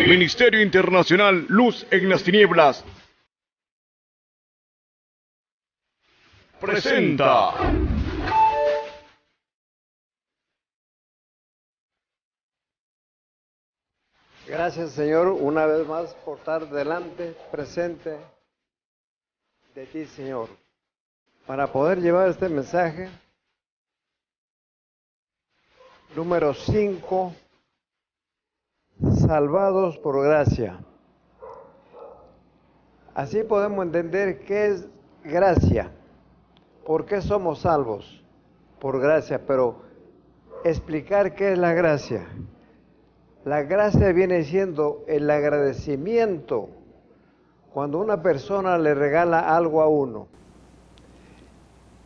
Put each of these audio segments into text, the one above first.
Ministerio Internacional Luz en las Tinieblas presenta. Gracias, Señor, una vez más por estar delante, presente de ti, Señor, para poder llevar este mensaje número 5, salvados por gracia. Así podemos entender qué es gracia, por qué somos salvos por gracia, pero explicar qué es la gracia. La gracia viene siendo el agradecimiento cuando una persona le regala algo a uno.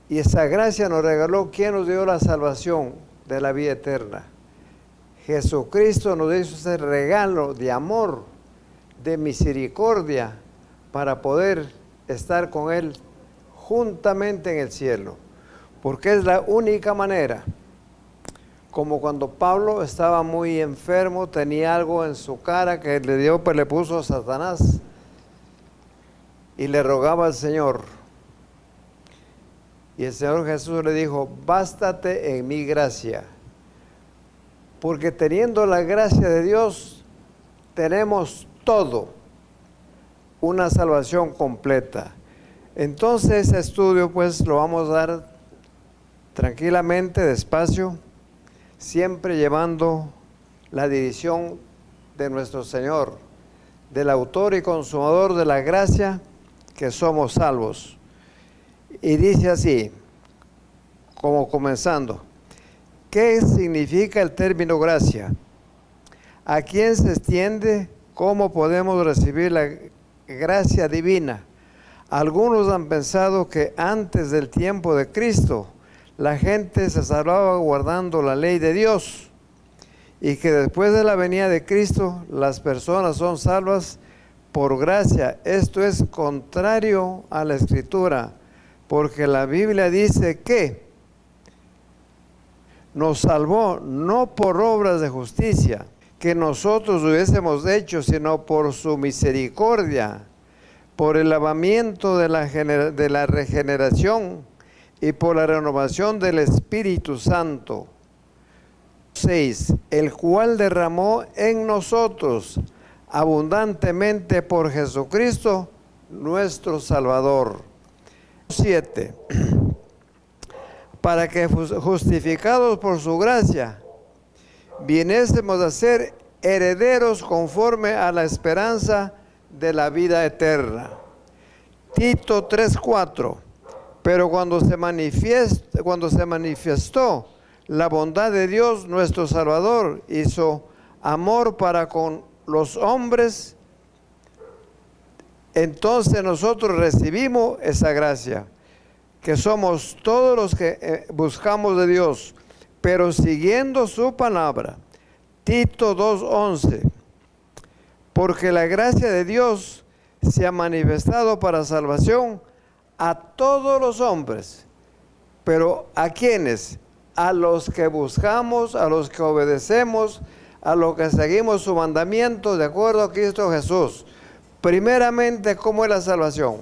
Y esa gracia nos regaló, ¿quién nos dio la salvación de la vida eterna? Jesucristo nos hizo ese regalo de amor, de misericordia, para poder estar con Él juntamente en el cielo. Porque es la única manera. Como cuando Pablo estaba muy enfermo, tenía algo en su cara que le puso a Satanás y le rogaba al Señor. Y el Señor Jesús le dijo, bástate en mi gracia. Porque teniendo la gracia de Dios, tenemos todo, una salvación completa. Entonces ese estudio pues lo vamos a dar tranquilamente, despacio, siempre llevando la dirección de nuestro Señor, del autor y consumador de la gracia, que somos salvos. Y dice así, como comenzando, ¿qué significa el término gracia? ¿A quién se extiende? ¿Cómo podemos recibir la gracia divina? Algunos han pensado que antes del tiempo de Cristo, la gente se salvaba guardando la ley de Dios y que después de la venida de Cristo las personas son salvas por gracia. Esto es contrario a la Escritura, porque la Biblia dice que nos salvó no por obras de justicia que nosotros hubiésemos hecho, sino por su misericordia, por el lavamiento de la regeneración y por la renovación del Espíritu Santo. 6. El cual derramó en nosotros abundantemente por Jesucristo, nuestro Salvador. 7. Para que justificados por su gracia, viniésemos a ser herederos conforme a la esperanza de la vida eterna. Tito 3:4. Pero cuando se manifestó la bondad de Dios nuestro Salvador y su amor para con los hombres, entonces nosotros recibimos esa gracia, que somos todos los que buscamos de Dios, pero siguiendo su palabra. Tito 2:11. Porque la gracia de Dios se ha manifestado para salvación a todos los hombres. Pero ¿a quiénes? A los que buscamos, a los que obedecemos, a los que seguimos su mandamiento de acuerdo a Cristo Jesús. Primeramente, ¿cómo es la salvación?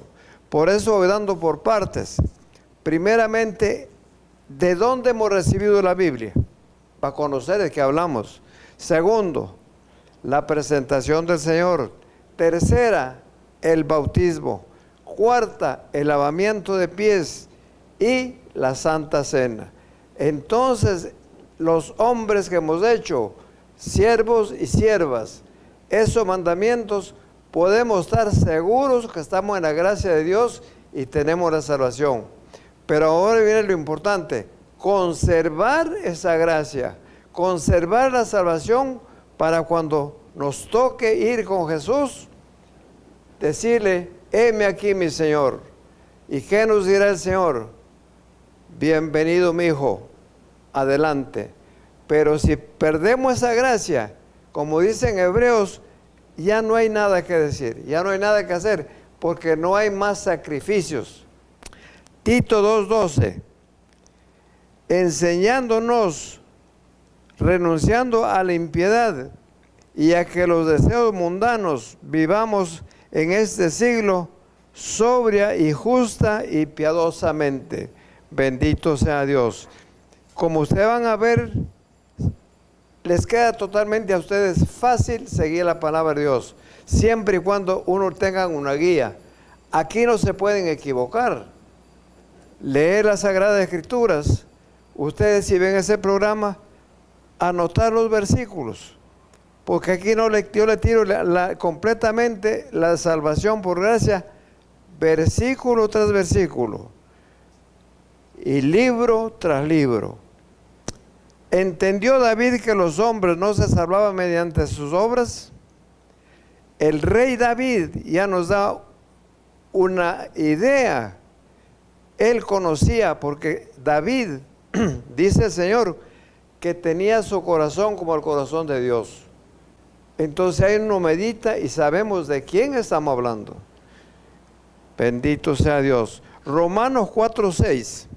Por eso voy dando por partes. Primeramente, ¿de dónde hemos recibido la Biblia? Para conocer de qué hablamos. Segundo, la presentación del Señor. Tercera, el bautismo. Cuarta, el lavamiento de pies y la Santa Cena. Entonces, los hombres que hemos hecho, siervos y siervas, esos mandamientos, podemos estar seguros que estamos en la gracia de Dios y tenemos la salvación. Pero ahora viene lo importante, conservar esa gracia, conservar la salvación para cuando nos toque ir con Jesús, decirle, heme aquí mi Señor. ¿Y qué nos dirá el Señor? Bienvenido mi hijo, adelante. Pero si perdemos esa gracia, como dicen Hebreos, ya no hay nada que decir, ya no hay nada que hacer, porque no hay más sacrificios. Tito 2:12, enseñándonos, renunciando a la impiedad y a que los deseos mundanos vivamos en este siglo sobria y justa y piadosamente. Bendito sea Dios. Como ustedes van a ver, les queda totalmente a ustedes fácil seguir la palabra de Dios, siempre y cuando uno tenga una guía. Aquí no se pueden equivocar. Leer las Sagradas Escrituras, ustedes si ven ese programa, anotar los versículos, porque aquí yo le tiro completamente la salvación por gracia, versículo tras versículo, y libro tras libro. ¿Entendió David que los hombres no se salvaban mediante sus obras? El rey David ya nos da una idea. Él conocía, porque David, dice el Señor, que tenía su corazón como el corazón de Dios. Entonces ahí uno medita y sabemos de quién estamos hablando. Bendito sea Dios. Romanos 4:6.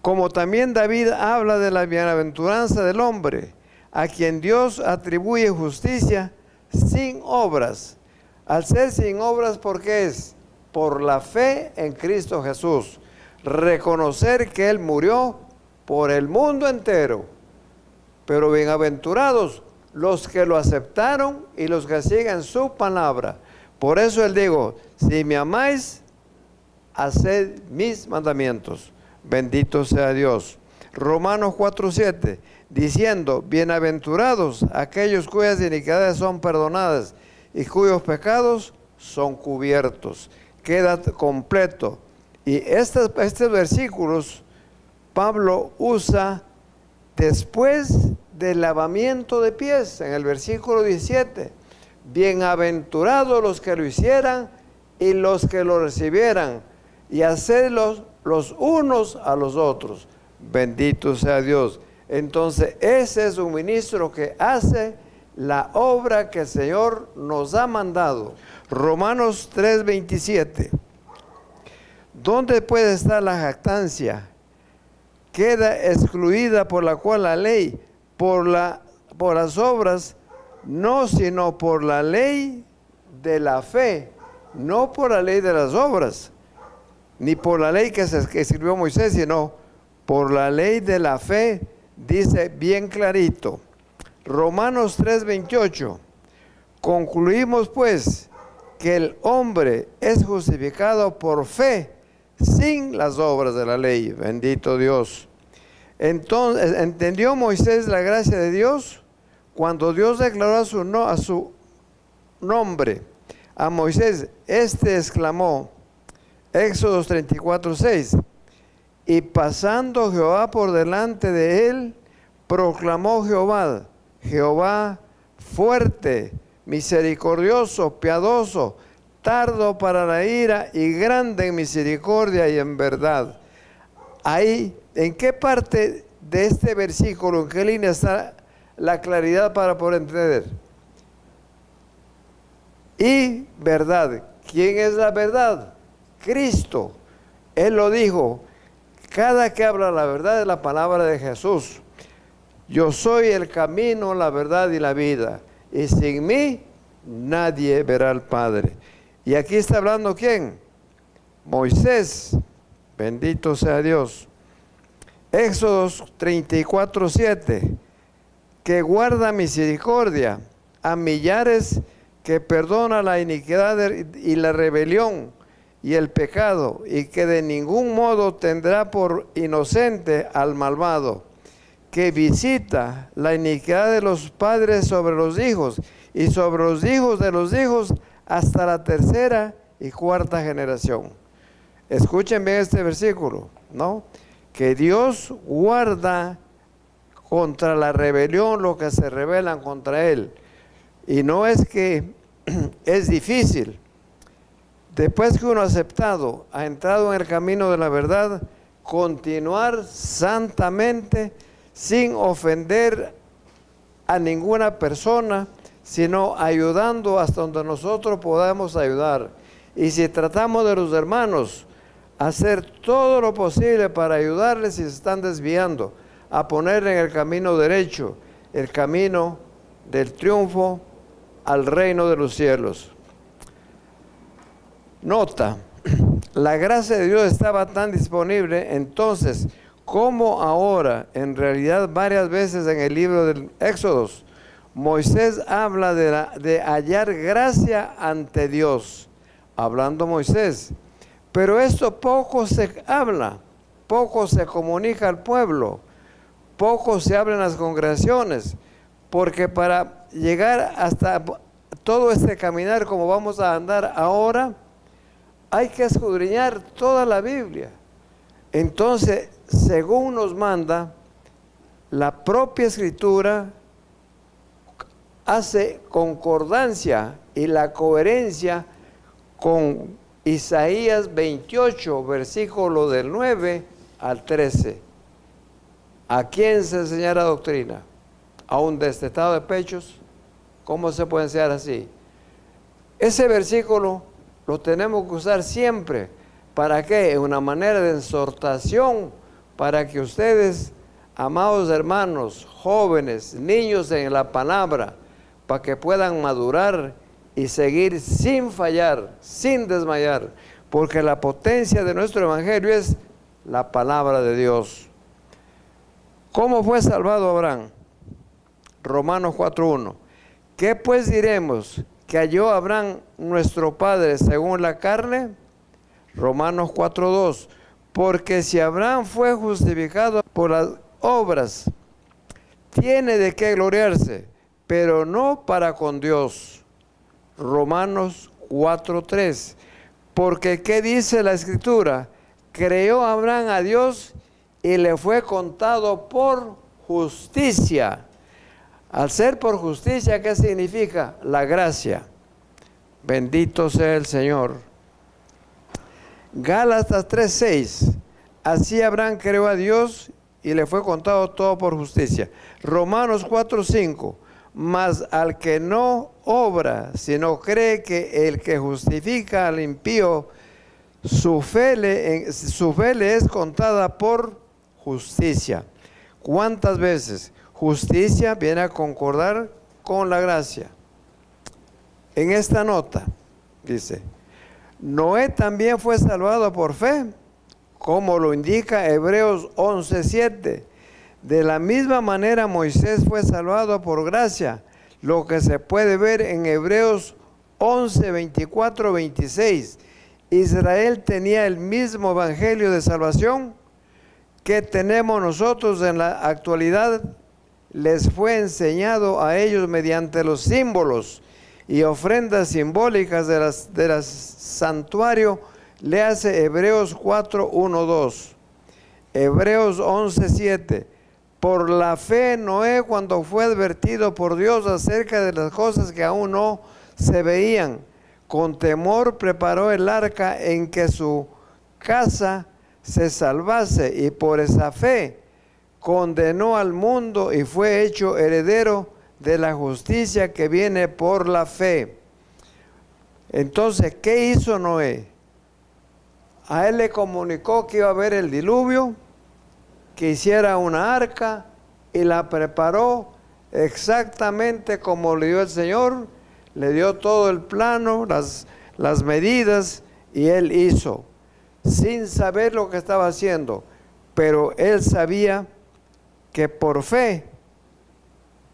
Como también David habla de la bienaventuranza del hombre, a quien Dios atribuye justicia sin obras. Al ser sin obras, ¿por qué es? Por la fe en Cristo Jesús. Reconocer que Él murió por el mundo entero. Pero bienaventurados los que lo aceptaron y los que siguen su palabra. Por eso Él dijo, si me amáis, haced mis mandamientos. Bendito sea Dios. Romanos 4:7, diciendo, bienaventurados aquellos cuyas iniquidades son perdonadas y cuyos pecados son cubiertos. Queda completo. Y estos versículos Pablo usa después del lavamiento de pies, en el versículo 17. Bienaventurados los que lo hicieran y los que lo recibieran, y hacedlos los unos a los otros. Bendito sea Dios. Entonces ese es un ministro que hace la obra que el Señor nos ha mandado. Romanos 3:27. ¿Dónde puede estar la jactancia? Queda excluida por la cual la ley, por las obras, no, sino por la ley de la fe, no por la ley de las obras, ni por la ley que escribió Moisés, sino por la ley de la fe, dice bien clarito. Romanos 3:28. Concluimos pues que el hombre es justificado por fe, sin las obras de la ley. Bendito Dios. Entonces, ¿entendió Moisés la gracia de Dios? Cuando Dios declaró a su nombre a Moisés, exclamó, Éxodo 34:6, y pasando Jehová por delante de él, proclamó Jehová fuerte, misericordioso, piadoso, tardo para la ira y grande en misericordia y en verdad. Ahí, ¿en qué parte de este versículo, en qué línea está la claridad para poder entender? Y verdad. ¿Quién es la verdad? Cristo. Él lo dijo. Cada que habla la verdad es la palabra de Jesús. Yo soy el camino, la verdad y la vida. Y sin mí nadie verá al Padre. Y aquí está hablando ¿quién? Moisés. Bendito sea Dios. Éxodo 34:7. Que guarda misericordia a millares, que perdona la iniquidad y la rebelión y el pecado, y que de ningún modo tendrá por inocente al malvado, que visita la iniquidad de los padres sobre los hijos y sobre los hijos de los hijos hasta la tercera y cuarta generación. Escuchen bien este versículo, ¿no? Que Dios guarda contra la rebelión lo que se rebelan contra Él. Y no es que es difícil. Después que uno ha aceptado, ha entrado en el camino de la verdad, continuar santamente sin ofender a ninguna persona, sino ayudando hasta donde nosotros podamos ayudar. Y si tratamos de los hermanos, hacer todo lo posible para ayudarles si se están desviando, a poner en el camino derecho, el camino del triunfo al reino de los cielos. Nota, la gracia de Dios estaba tan disponible entonces como ahora. En realidad, varias veces en el libro del Éxodo, Moisés habla de hallar gracia ante Dios, hablando Moisés. Pero esto poco se habla, poco se comunica al pueblo, poco se habla en las congregaciones, porque para llegar hasta todo este caminar como vamos a andar ahora, hay que escudriñar toda la Biblia. Entonces, según nos manda, la propia Escritura hace concordancia y la coherencia con Isaías 28, versículo del 9 al 13. ¿A quién se enseñará doctrina? ¿A un destetado de pechos? ¿Cómo se puede enseñar así? Ese versículo lo tenemos que usar siempre. ¿Para qué? En una manera de exhortación, para que ustedes, amados hermanos, jóvenes, niños en la palabra, para que puedan madurar y seguir sin fallar, sin desmayar, porque la potencia de nuestro evangelio es la palabra de Dios. ¿Cómo fue salvado Abraham? Romanos 4:1. ¿Qué pues diremos? ¿Que halló Abraham nuestro padre según la carne? Romanos 4:2. Porque si Abraham fue justificado por las obras, tiene de qué gloriarse, pero no para con Dios. Romanos 4:3. Porque ¿qué dice la Escritura? Creó Abraham a Dios y le fue contado por justicia. Al ser por justicia, ¿qué significa? La gracia. Bendito sea el Señor. Gálatas 3:6. Así Abraham creó a Dios y le fue contado todo por justicia. Romanos 4:5. Mas al que no obra, sino cree que el que justifica al impío, su fe le es contada por justicia. ¿Cuántas veces? Justicia viene a concordar con la gracia. En esta nota dice, Noé también fue salvado por fe, como lo indica Hebreos 11:7. De la misma manera Moisés fue salvado por gracia, lo que se puede ver en Hebreos 11:24-26. Israel tenía el mismo evangelio de salvación que tenemos nosotros en la actualidad. Les fue enseñado a ellos mediante los símbolos y ofrendas simbólicas de las santuario. Le hace Hebreos 4:1-2. Hebreos 11:7. Por la fe Noé, cuando fue advertido por Dios acerca de las cosas que aún no se veían, con temor preparó el arca en que su casa se salvase, y por esa fe condenó al mundo y fue hecho heredero de la justicia que viene por la fe. Entonces, ¿qué hizo Noé? A él le comunicó que iba a haber el diluvio, que hiciera una arca, y la preparó exactamente como le dio el Señor. Le dio todo el plano, las medidas, y él hizo, sin saber lo que estaba haciendo, pero él sabía que por fe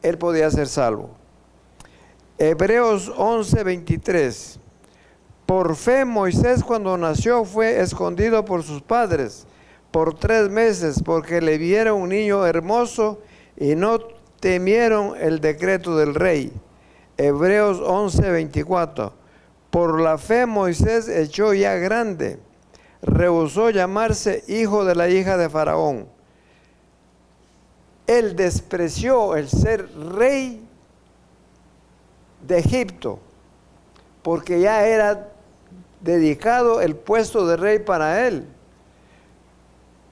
él podía ser salvo. Hebreos 11:23. Por fe Moisés, cuando nació, fue escondido por sus padres por 3 meses, porque le vieron un niño hermoso y no temieron el decreto del rey. Hebreos 11:24. Por la fe Moisés, hecho ya grande, rehusó llamarse hijo de la hija de Faraón. Él despreció el ser rey de Egipto, porque ya era dedicado el puesto de rey para él.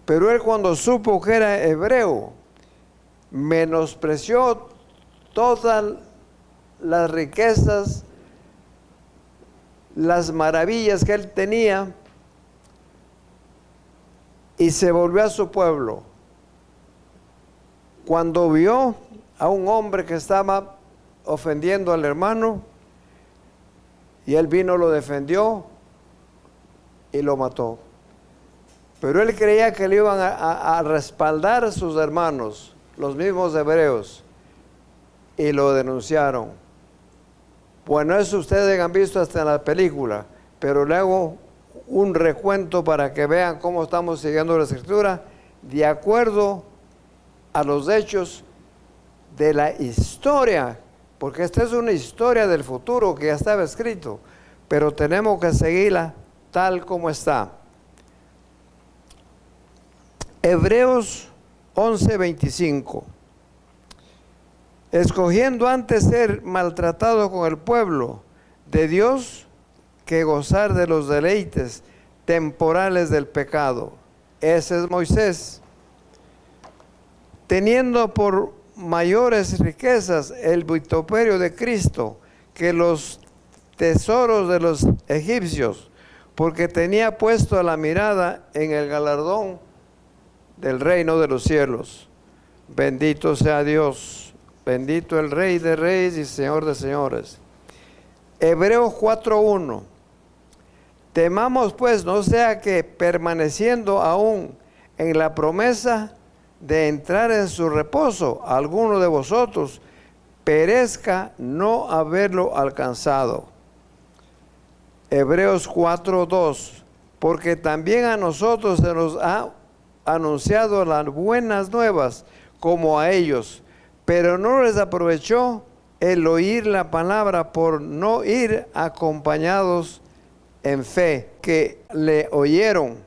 Pero él, cuando supo que era hebreo, menospreció todas las riquezas, las maravillas que él tenía, y se volvió a su pueblo. Cuando vio a un hombre que estaba ofendiendo al hermano y él vino, lo defendió y lo mató. Pero él creía que le iban a respaldar a sus hermanos, los mismos hebreos, y lo denunciaron. Bueno, eso ustedes han visto hasta en la película, pero le hago un recuento para que vean cómo estamos siguiendo la Escritura de acuerdo a los hechos de la historia, porque esta es una historia del futuro que ya estaba escrito, pero tenemos que seguirla tal como está. Hebreos 11:25. Escogiendo antes ser maltratado con el pueblo de Dios que gozar de los deleites temporales del pecado. Ese es Moisés. Teniendo por mayores riquezas el vituperio de Cristo que los tesoros de los egipcios, porque tenía puesto la mirada en el galardón del reino de los cielos. Bendito sea Dios, bendito el Rey de Reyes y Señor de Señores. Hebreos 4:1. Temamos pues, no sea que permaneciendo aún en la promesa de entrar en su reposo, alguno de vosotros perezca no haberlo alcanzado. Hebreos 4:2. Porque también a nosotros se nos ha anunciado las buenas nuevas como a ellos, pero no les aprovechó el oír la palabra por no ir acompañados en fe que le oyeron.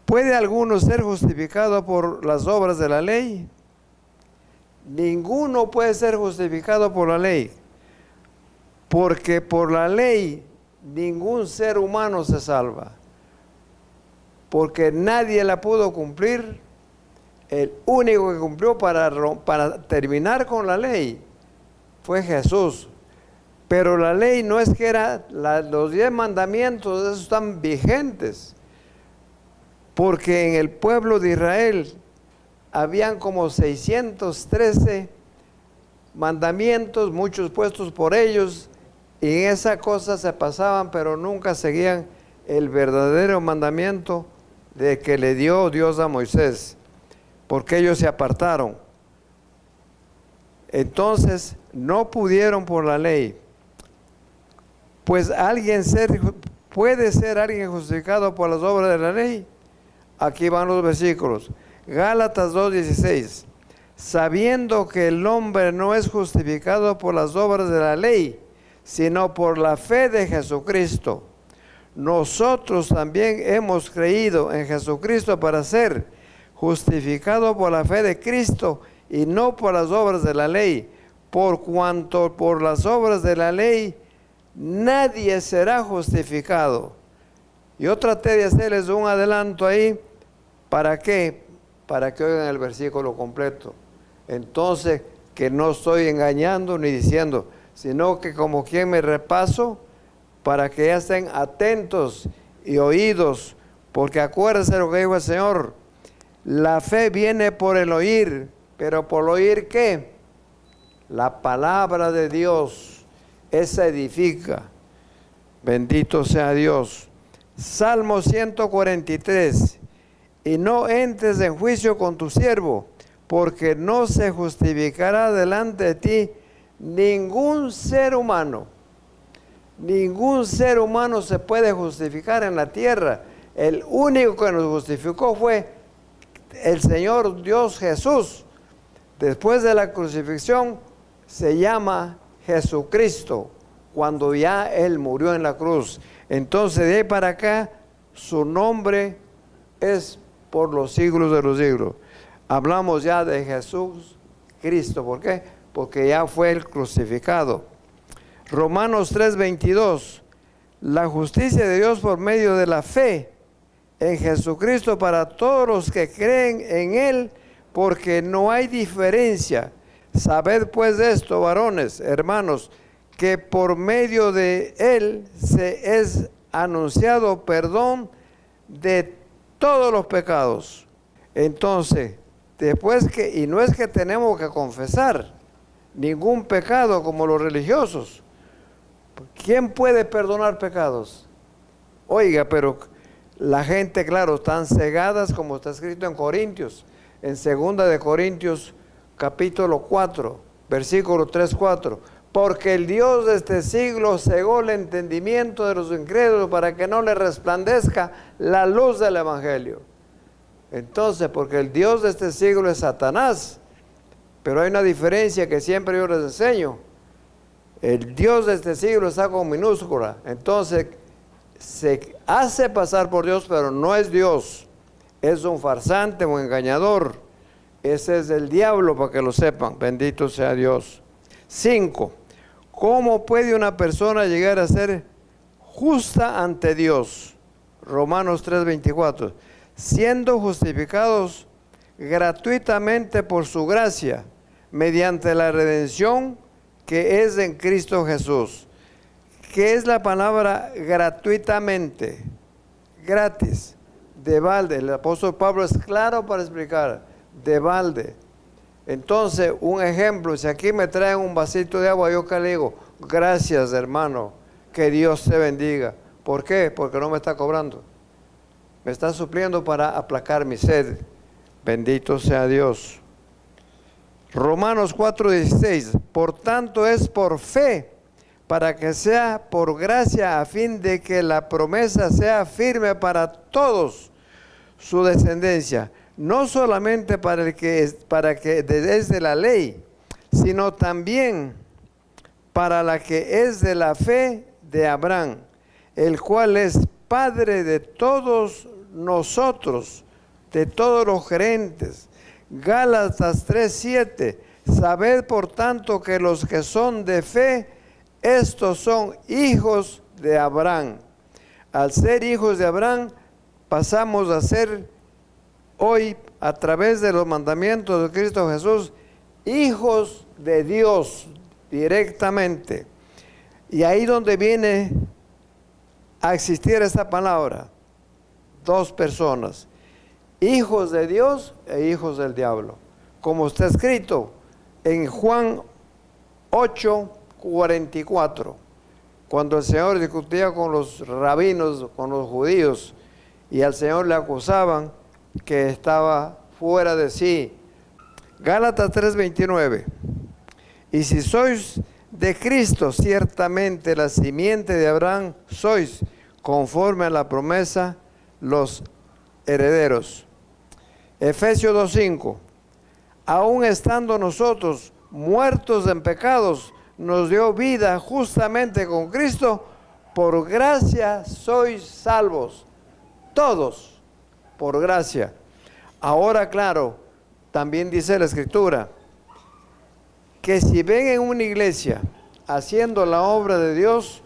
¿Puede alguno ser justificado por las obras de la ley? Ninguno puede ser justificado por la ley, porque por la ley ningún ser humano se salva, porque nadie la pudo cumplir. El único que cumplió para terminar con la ley fue Jesús. Pero la ley no es que los 10 mandamientos, esos están vigentes, porque en el pueblo de Israel habían como 613 mandamientos, muchos puestos por ellos, y en esa cosa se pasaban, pero nunca seguían el verdadero mandamiento de que le dio Dios a Moisés, porque ellos se apartaron. Entonces no pudieron por la ley. Pues puede ser alguien justificado por las obras de la ley. Aquí van los versículos. Gálatas 2:16. Sabiendo que el hombre no es justificado por las obras de la ley, sino por la fe de Jesucristo. Nosotros también hemos creído en Jesucristo para ser justificado por la fe de Cristo y no por las obras de la ley, por cuanto por las obras de la ley nadie será justificado. Yo traté de hacerles un adelanto ahí. ¿Para qué? Para que oigan el versículo completo. Entonces, que no estoy engañando ni diciendo, sino que como quien me repaso, para que ya estén atentos y oídos, porque acuérdense lo que dijo el Señor, la fe viene por el oír, pero por oír ¿qué? La palabra de Dios, esa edifica. Bendito sea Dios. Salmo 143. Y no entres en juicio con tu siervo, porque no se justificará delante de ti ningún ser humano. Ningún ser humano se puede justificar en la tierra. El único que nos justificó fue el Señor Dios Jesús. Después de la crucifixión se llama Jesucristo, cuando ya Él murió en la cruz. Entonces de ahí para acá su nombre es por los siglos de los siglos. Hablamos ya de Jesús Cristo. ¿Por qué? Porque ya fue el crucificado. Romanos 3:22. La justicia de Dios por medio de la fe en Jesucristo para todos los que creen en Él, porque no hay diferencia. Sabed pues esto, varones, hermanos, que por medio de Él se es anunciado perdón de todos los pecados. Entonces, después y no es que tenemos que confesar, ningún pecado como los religiosos. ¿Quién puede perdonar pecados? Oiga, pero la gente, claro, están cegadas, como está escrito en Corintios, en 2 de Corintios capítulo 4, versículo 3-4. Porque el Dios de este siglo cegó el entendimiento de los incrédulos para que no les resplandezca la luz del Evangelio. Entonces, porque el Dios de este siglo es Satanás, pero hay una diferencia que siempre yo les enseño. El Dios de este siglo está con minúscula. Entonces, se hace pasar por Dios, pero no es Dios. Es un farsante, un engañador. Ese es el diablo, para que lo sepan. Bendito sea Dios. 5. ¿Cómo puede una persona llegar a ser justa ante Dios? Romanos 3:24. Siendo justificados gratuitamente por su gracia, mediante la redención que es en Cristo Jesús. ¿Qué es la palabra gratuitamente? Gratis, de balde. El apóstol Pablo es claro para explicar, de balde. Entonces, un ejemplo, si aquí me traen un vasito de agua, yo que le digo, gracias hermano, que Dios te bendiga. ¿Por qué? Porque no me está cobrando. Me está supliendo para aplacar mi sed. Bendito sea Dios. Romanos 4:16. Por tanto es por fe, para que sea por gracia, a fin de que la promesa sea firme para todos su descendencia. No solamente para el que es de la ley, sino también para la que es de la fe de Abraham, el cual es Padre de todos nosotros, de todos los creyentes. Gálatas 3:7. Sabed por tanto que los que son de fe, estos son hijos de Abraham. Al ser hijos de Abraham, pasamos a ser hoy, a través de los mandamientos de Cristo Jesús, hijos de Dios directamente. Y ahí donde viene a existir esta palabra, dos personas, hijos de Dios e hijos del diablo, como está escrito en Juan 8:44, cuando el Señor discutía con los rabinos, con los judíos, y al Señor le acusaban que estaba fuera de sí. Gálatas 3:29. Y si sois de Cristo, ciertamente la simiente de Abraham sois, conforme a la promesa, los herederos. Efesios 2:5. Aún estando nosotros muertos en pecados, nos dio vida justamente con Cristo. Por gracia sois salvos. Todos, por gracia. Ahora, claro, también dice la Escritura, que si ven en una iglesia haciendo la obra de Dios,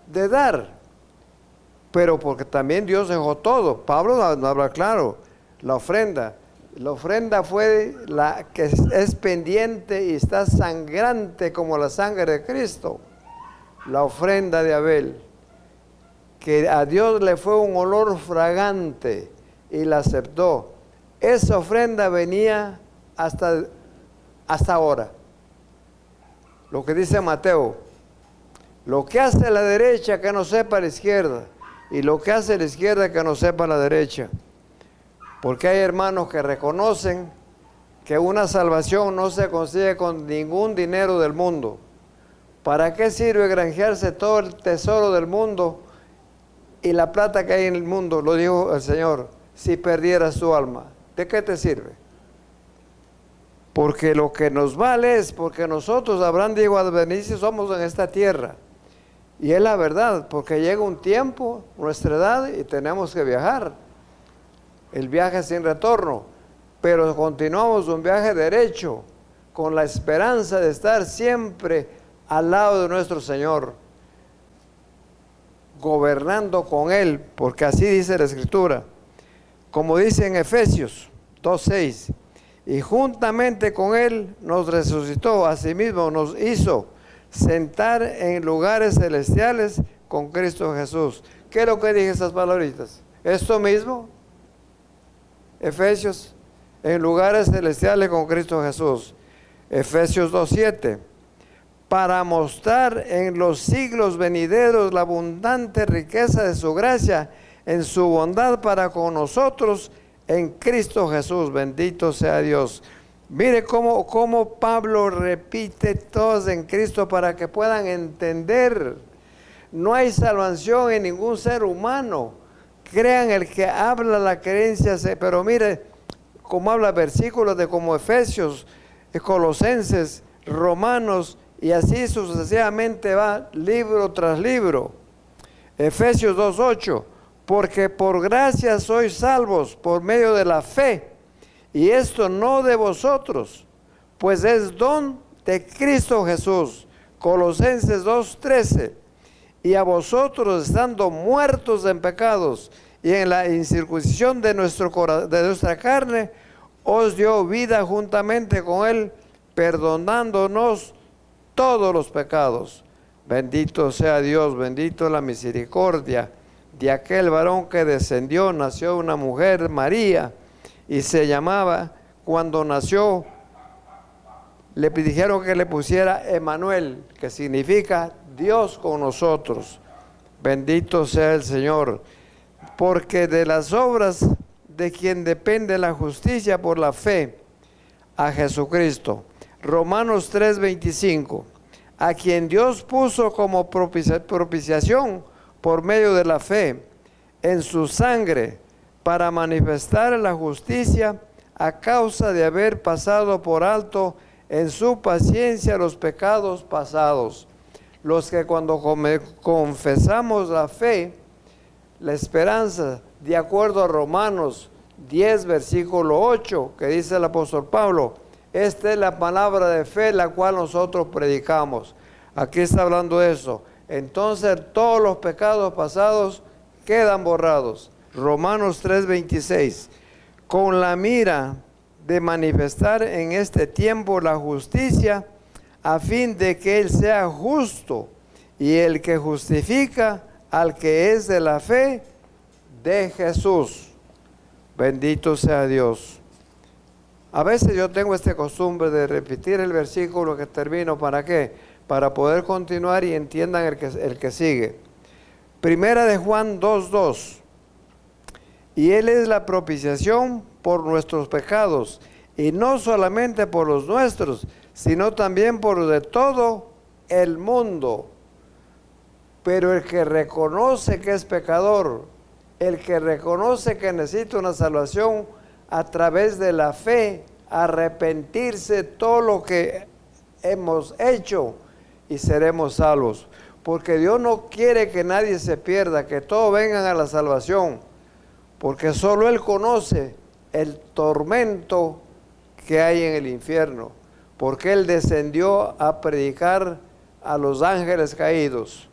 de dar, pero porque también Dios dejó todo. Pablo no habla claro, la ofrenda fue la que es pendiente y está sangrante como la sangre de Cristo. La ofrenda de Abel, que a Dios le fue un olor fragante y la aceptó. Esa ofrenda venía hasta ahora. Lo que dice Mateo, lo que hace la derecha que no sepa la izquierda, y lo que hace la izquierda que no sepa la derecha. Porque hay hermanos que reconocen que una salvación no se consigue con ningún dinero del mundo. ¿Para qué sirve granjearse todo el tesoro del mundo y la plata que hay en el mundo? Lo dijo el Señor, si perdieras tu alma. ¿De qué te sirve? Porque lo que nos vale es porque nosotros, Abraham dijo, advenedizos somos en esta tierra. Y es la verdad, porque llega un tiempo, nuestra edad, y tenemos que viajar. El viaje sin retorno, pero continuamos un viaje derecho, con la esperanza de estar siempre al lado de nuestro Señor, gobernando con Él, porque así dice la Escritura, como dice en Efesios 2:6, y juntamente con Él nos resucitó, asimismo nos hizo sentar en lugares celestiales con Cristo Jesús. ¿Qué es lo que dije esas palabritas? Esto mismo, Efesios, en lugares celestiales con Cristo Jesús. Efesios 2:7. Para mostrar en los siglos venideros la abundante riqueza de su gracia en su bondad para con nosotros en Cristo Jesús. Bendito sea Dios. Mire cómo Pablo repite todos en Cristo para que puedan entender. No hay salvación en ningún ser humano. Crean el que habla la creencia, pero mire cómo habla versículos de como Efesios, Colosenses, Romanos, y así sucesivamente va libro tras libro. Efesios 2:8, porque por gracia sois salvos por medio de la fe, y esto no de vosotros, pues es don de Cristo Jesús. Colosenses 2:13, y a vosotros estando muertos en pecados y en la incircuncisión de nuestra carne, os dio vida juntamente con él, perdonándonos todos los pecados. Bendito sea Dios, bendito la misericordia de aquel varón que descendió, nació una mujer, María, y se llamaba, cuando nació, le dijeron que le pusiera Emmanuel, que significa Dios con nosotros. Bendito sea el Señor, porque de las obras de quien depende la justicia por la fe a Jesucristo. Romanos 3:25, a quien Dios puso como propiciación por medio de la fe en su sangre para manifestar la justicia a causa de haber pasado por alto en su paciencia los pecados pasados. Los que cuando confesamos la fe, la esperanza, de acuerdo a Romanos 10, versículo 8, que dice el apóstol Pablo, esta es la palabra de fe la cual nosotros predicamos. Aquí está hablando de eso. Entonces todos los pecados pasados quedan borrados. Romanos 3:26, con la mira de manifestar en este tiempo la justicia, a fin de que Él sea justo y el que justifica al que es de la fe de Jesús. Bendito sea Dios. A veces yo tengo esta costumbre de repetir el versículo que termino. ¿Para qué? Para poder continuar y entiendan el que sigue. Primera de Juan 2:2. Y Él es la propiciación por nuestros pecados, y no solamente por los nuestros, sino también por los de todo el mundo. Pero el que reconoce que es pecador, el que reconoce que necesita una salvación a través de la fe, arrepentirse todo lo que hemos hecho y seremos salvos. Porque Dios no quiere que nadie se pierda, que todos vengan a la salvación, porque solo Él conoce el tormento que hay en el infierno, porque Él descendió a predicar a los ángeles caídos.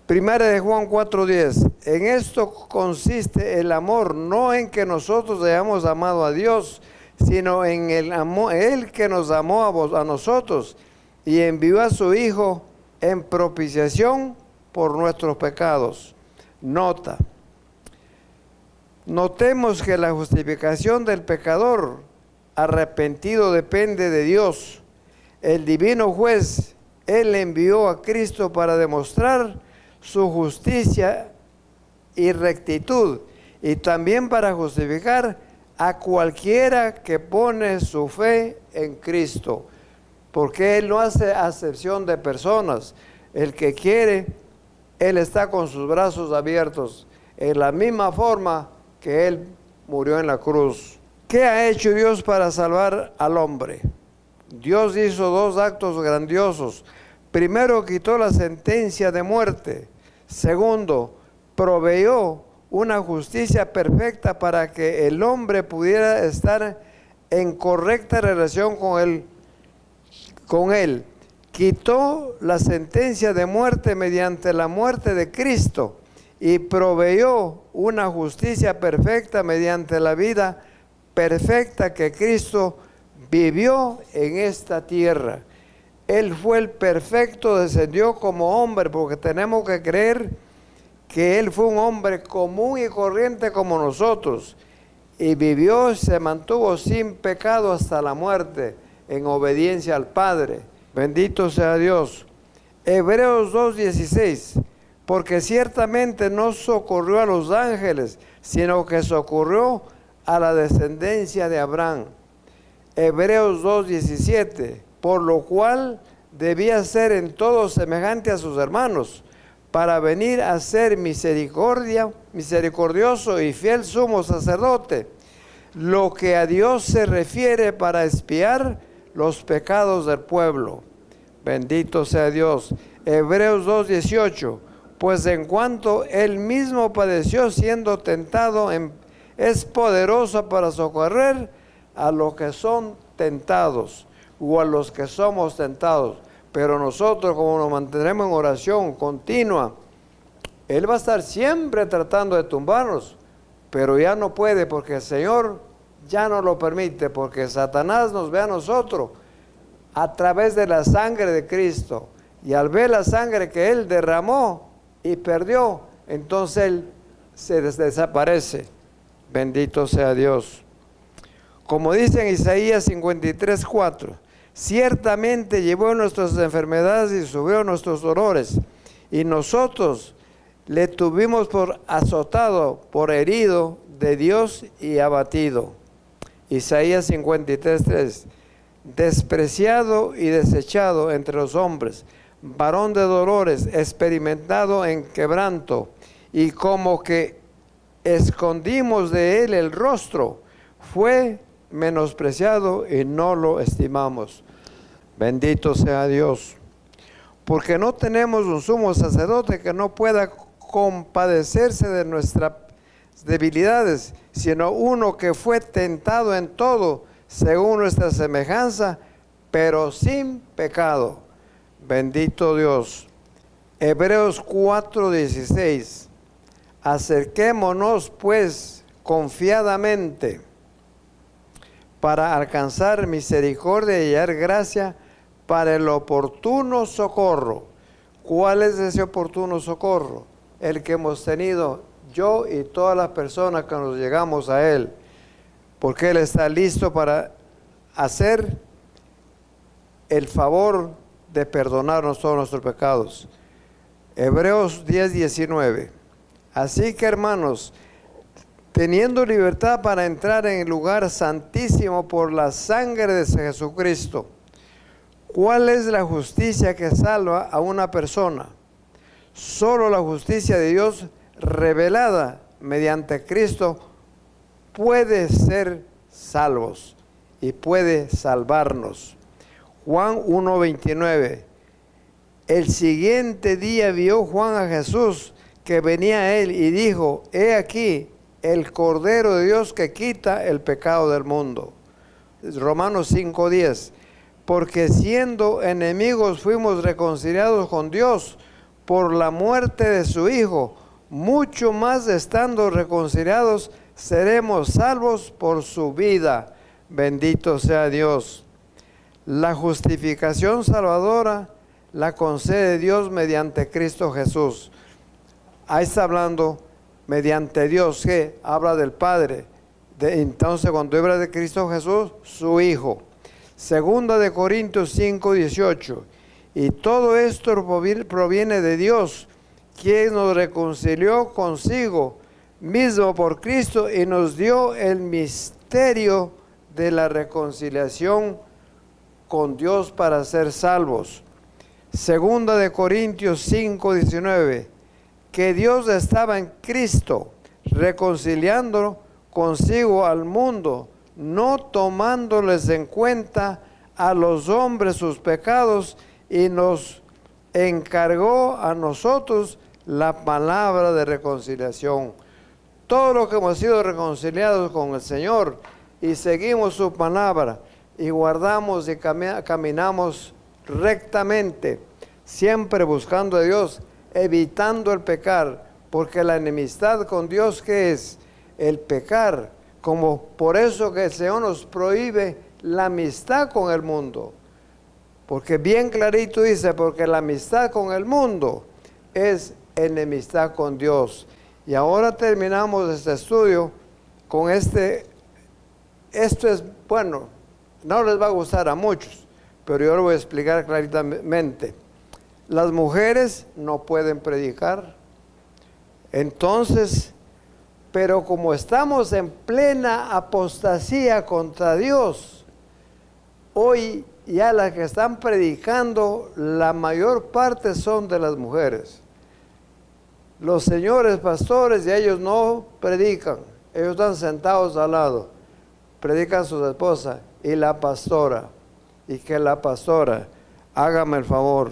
Primera de Juan 4:10, en esto consiste el amor, no en que nosotros hayamos amado a Dios, sino en el amor, Él que nos amó a nosotros y envió a su Hijo en propiciación por nuestros pecados. Notemos que la justificación del pecador arrepentido depende de Dios. El divino juez, Él envió a Cristo para demostrar su justicia y rectitud, y también para justificar a cualquiera que pone su fe en Cristo, porque Él no hace acepción de personas. El que quiere, Él está con sus brazos abiertos, en la misma forma que Él murió en la cruz. ¿Qué ha hecho Dios para salvar al hombre? Dios hizo dos actos grandiosos. Primero, quitó la sentencia de muerte. Segundo, proveyó una justicia perfecta para que el hombre pudiera estar en correcta relación con él. Quitó la sentencia de muerte mediante la muerte de Cristo y proveyó una justicia perfecta mediante la vida perfecta que Cristo vivió en esta tierra. Él fue el perfecto, descendió como hombre, porque tenemos que creer que Él fue un hombre común y corriente como nosotros, y vivió, se mantuvo sin pecado hasta la muerte. en obediencia al Padre. Bendito sea Dios. Hebreos 2:16, porque ciertamente no socorrió a los ángeles, sino que socorrió a la descendencia de Abraham. Hebreos 2:17, por lo cual debía ser en todo semejante a sus hermanos, para venir a ser misericordioso y fiel sumo sacerdote, lo que a Dios se refiere para expiar los pecados del pueblo. Bendito sea Dios. Hebreos 2:18, pues en cuanto él mismo padeció siendo tentado, es poderoso para socorrer a los que son tentados o a los que somos tentados. Pero nosotros, como nos mantendremos en oración continua, él va a estar siempre tratando de tumbarnos, pero ya no puede, porque el Señor ya no lo permite, porque Satanás nos ve a nosotros a través de la sangre de Cristo, y al ver la sangre que él derramó y perdió, entonces él se desaparece. Bendito sea Dios. Como dice en Isaías 53:4, ciertamente llevó nuestras enfermedades y sufrió nuestros dolores, y nosotros le tuvimos por azotado, por herido de Dios y abatido. Isaías 53:3, despreciado y desechado entre los hombres, varón de dolores, experimentado en quebranto, y como que escondimos de él el rostro, fue menospreciado y no lo estimamos. Bendito sea Dios. Porque no tenemos un sumo sacerdote que no pueda compadecerse de nuestras debilidades, sino uno que fue tentado en todo, según nuestra semejanza, pero sin pecado. Bendito Dios. Hebreos 4:16. Acerquémonos pues confiadamente para alcanzar misericordia y hallar gracia para el oportuno socorro. ¿Cuál es ese oportuno socorro? El que hemos tenido yo y todas las personas que nos llegamos a Él, porque Él está listo para hacer el favor de perdonarnos todos nuestros pecados. Hebreos 10:19. Así que, hermanos, teniendo libertad para entrar en el lugar santísimo por la sangre de Jesucristo. ¿Cuál es la justicia que salva a una persona? Solo la justicia de Dios revelada mediante Cristo puede ser salvos y puede salvarnos. Juan 1:29. El siguiente día vio Juan a Jesús que venía a él y dijo: he aquí el Cordero de Dios que quita el pecado del mundo. Romanos 5:10. Porque siendo enemigos fuimos reconciliados con Dios por la muerte de su Hijo, mucho más estando reconciliados seremos salvos por su vida. Bendito sea Dios. La justificación salvadora la concede Dios mediante Cristo Jesús. Ahí está hablando mediante Dios, que habla del Padre. Entonces, cuando habla de Cristo Jesús, su Hijo. Segunda de Corintios 5:18. Y todo esto proviene de Dios, quien nos reconcilió consigo mismo por Cristo y nos dio el misterio de la reconciliación con Dios para ser salvos. Segunda de Corintios 5:19. Que Dios estaba en Cristo, reconciliándolo consigo al mundo, no tomándoles en cuenta a los hombres sus pecados, y nos encargó a nosotros la palabra de reconciliación. Todo lo que hemos sido reconciliados con el Señor y seguimos su palabra y guardamos y caminamos rectamente, siempre buscando a Dios, evitando el pecar, porque la enemistad con Dios, ¿qué es? El pecar. Como por eso que el Señor nos prohíbe la amistad con el mundo, porque bien clarito dice, porque la amistad con el mundo es enemistad con Dios. Y ahora terminamos este estudio con esto es, bueno, no les va a gustar a muchos, pero yo lo voy a explicar claramente. Las mujeres no pueden predicar. Entonces, pero como estamos en plena apostasía contra Dios, hoy ya las que están predicando, la mayor parte son de las mujeres. Los señores pastores y ellos no predican, ellos están sentados al lado, predican sus esposas y la pastora. Y que la pastora, hágame el favor,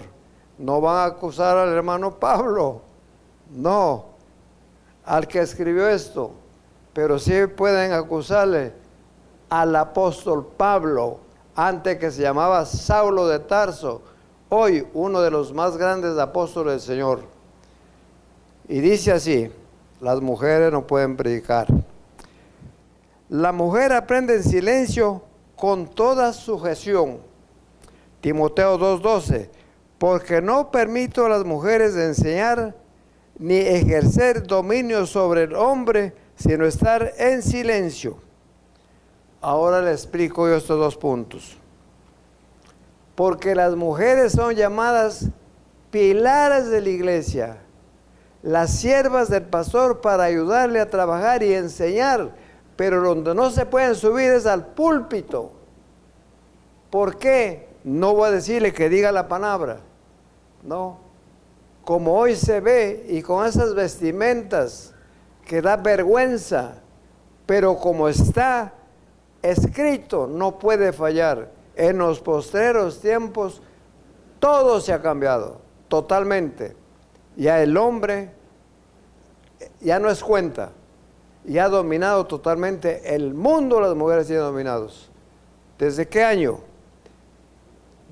no van a acusar al hermano Pablo, no, al que escribió esto, pero sí pueden acusarle al apóstol Pablo, antes que se llamaba Saulo de Tarso, hoy uno de los más grandes apóstoles del Señor. Y dice así, las mujeres no pueden predicar. La mujer aprende en silencio con toda sujeción. Timoteo 2:12, porque no permito a las mujeres enseñar ni ejercer dominio sobre el hombre, sino estar en silencio. Ahora le explico yo estos dos puntos. Porque las mujeres son llamadas pilares de la iglesia, las siervas del pastor para ayudarle a trabajar y enseñar, pero donde no se pueden subir es al púlpito. ¿Por qué? No voy a decirle que diga la palabra, no. Como hoy se ve y con esas vestimentas que da vergüenza, pero como está escrito, no puede fallar. En los postreros tiempos todo se ha cambiado totalmente. Ya el hombre ya no es cuenta, ya ha dominado totalmente el mundo. Las mujeres tienen dominados. ¿Desde qué año?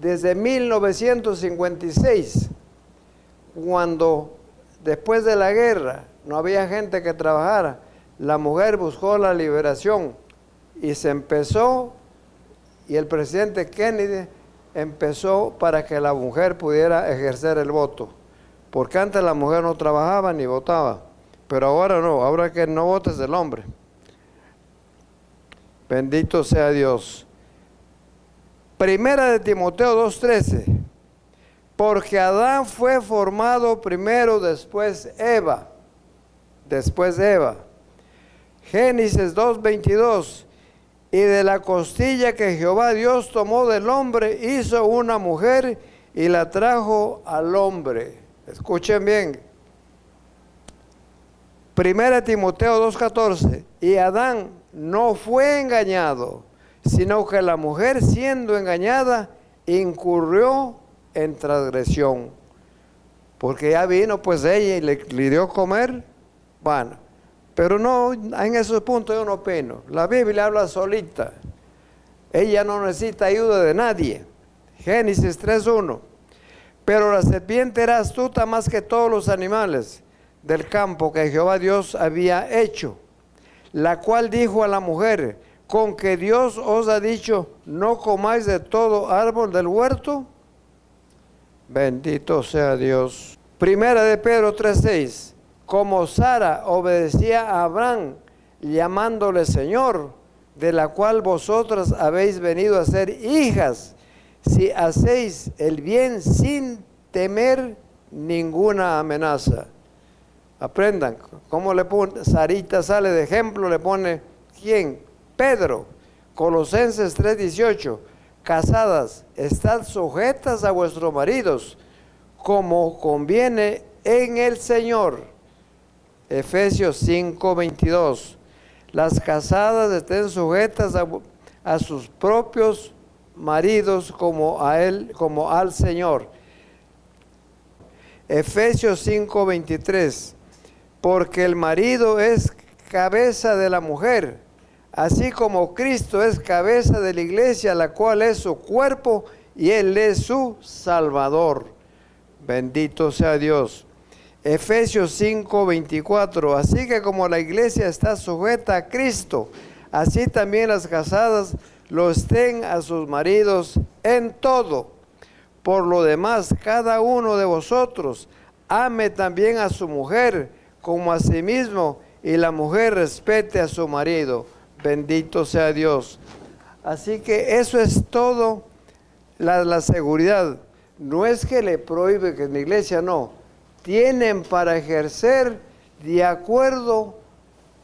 Desde 1956, cuando después de la guerra no había gente que trabajara, la mujer buscó la liberación y se empezó, y el presidente Kennedy empezó para que la mujer pudiera ejercer el voto, porque antes la mujer no trabajaba ni votaba, pero ahora no, ahora que no vota es el hombre. Bendito sea Dios. Primera de Timoteo 2:13, porque Adán fue formado primero, después Eva. Génesis 2:22, y de la costilla que Jehová Dios tomó del hombre, hizo una mujer y la trajo al hombre. Escuchen bien. Primera Timoteo 2:14, y Adán no fue engañado, sino que la mujer, siendo engañada, incurrió en transgresión, porque ya vino pues ella y le dio comer. Bueno, pero no, en esos puntos yo no opino. La Biblia habla solita, ella no necesita ayuda de nadie. Génesis 3:1, pero la serpiente era astuta más que todos los animales del campo que Jehová Dios había hecho, la cual dijo a la mujer, ¿con que Dios os ha dicho, no comáis de todo árbol del huerto? Bendito sea Dios. Primera de Pedro 3:6, como Sara obedecía a Abraham, llamándole Señor, de la cual vosotras habéis venido a ser hijas, si hacéis el bien sin temer ninguna amenaza. Aprendan, cómo le pone, Sarita sale de ejemplo, le pone, ¿quién? Pedro. Colosenses 3:18, casadas, estad sujetas a vuestros maridos, como conviene en el Señor. Efesios 5:22, las casadas estén sujetas a sus propios maridos como a él, como al Señor. Efesios 5:23, porque el marido es cabeza de la mujer, así como Cristo es cabeza de la iglesia, la cual es su cuerpo y Él es su Salvador. Bendito sea Dios. Efesios 5:24, así que como la iglesia está sujeta a Cristo, así también las casadas lo estén a sus maridos en todo. Por lo demás, cada uno de vosotros ame también a su mujer como a sí mismo, y la mujer respete a su marido. Bendito sea Dios. Así que eso es todo la seguridad. No es que le prohíbe que en la iglesia, no. Tienen para ejercer de acuerdo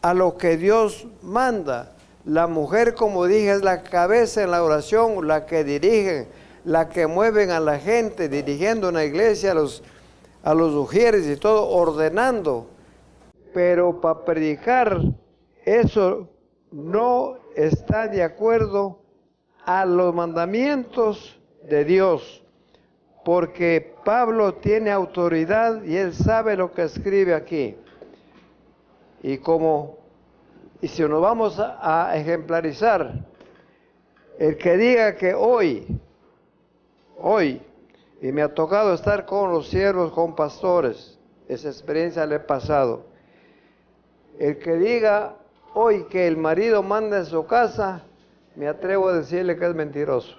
a lo que Dios manda. La mujer, como dije, es la cabeza en la oración, la que dirigen, la que mueven a la gente, dirigiendo una iglesia, a los ujieres y todo, ordenando. Pero para predicar, eso no está de acuerdo a los mandamientos de Dios. Porque Pablo tiene autoridad y él sabe lo que escribe aquí. Y si nos vamos a ejemplarizar, el que diga que hoy, y me ha tocado estar con los siervos, con pastores, esa experiencia le he pasado, el que diga hoy que el marido manda en su casa, me atrevo a decirle que es mentiroso,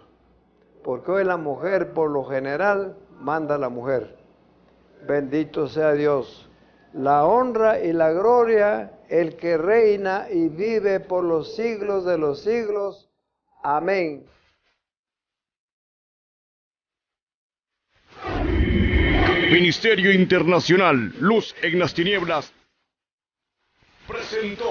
porque hoy la mujer por lo general manda a la mujer. Bendito sea Dios. La honra y la gloria, el que reina y vive por los siglos de los siglos. Amén. Ministerio Internacional Luz en las Tinieblas presentó